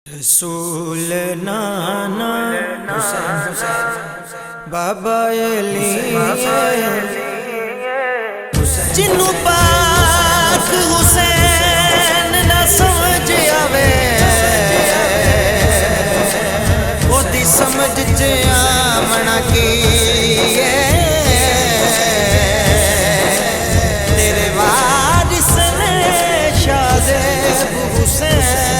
رسول نانا حسین بابا علی جنوں پاک حسین نہ سمجھ آوے وہ دی سمجھ چ آمنا کی تیرے وارث نے شاہ حسین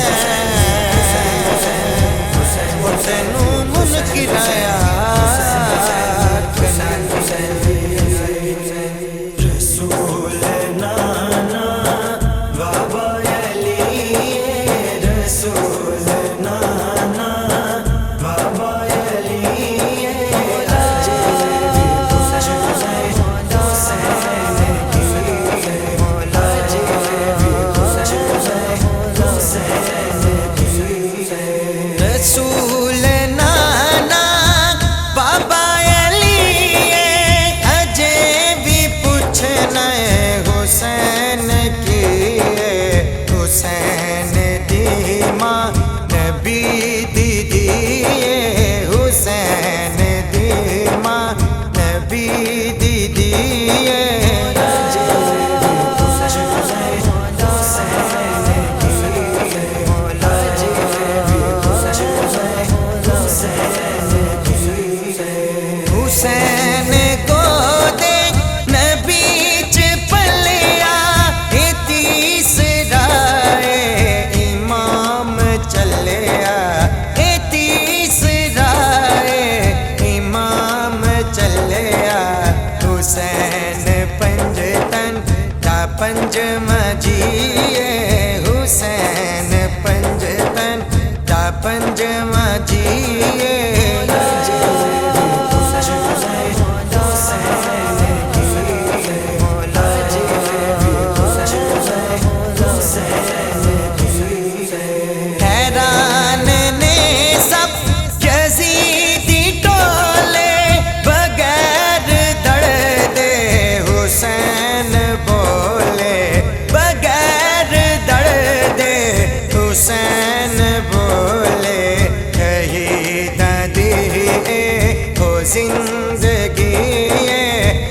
رسول نانا بابا علی رسول نانا بابا علی رسول حسین کو دے نبی چ پلیا تیسرا امام چلیا تیسرا امام چلیا حسین پنج تن کا پنجواں جیے حسین پنج تن کا پنجواں جیے زندگی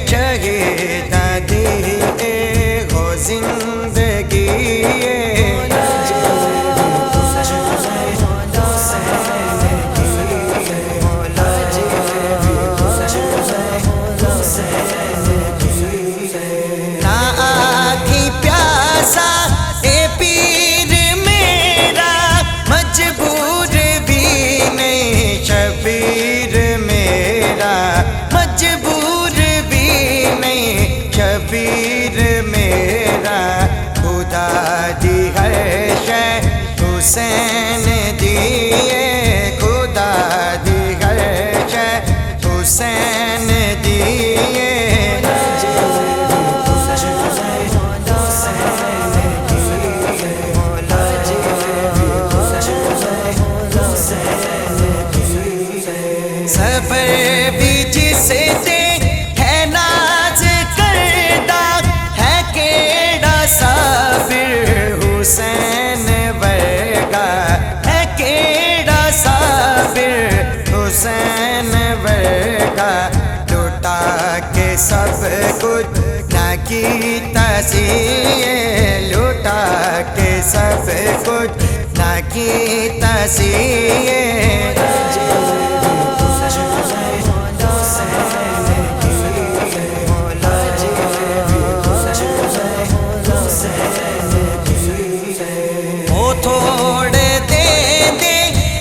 شہید دی ہو زندگی نہ آنکھی پیاسا اے پیر میرا مجبور بھی نہیں شبیر مجبور بھی نہیں شبیر میرا خدا دی ہر شے حسین دیے خدا دی ہر شے حسین دیے صبر بھی جس سے ہے ناز کردہ ہے کیڑا صابر حسین ورگا ہے کیڑا صابر حسین ورگا لوٹا کے سب کچھ نہ کیتا سی لوٹا کے سب کچھ نہ کیتا سی تھوڑے دے دے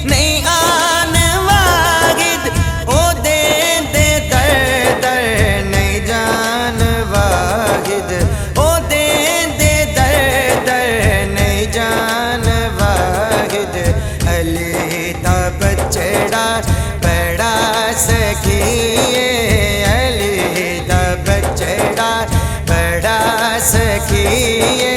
نہیں آن واحد او دے دے در در نہیں جان واحد او دے دے در در نہیں جان واحد علی دا بچڑا بڑا سکیے علی دا بچڑا بڑا سکیے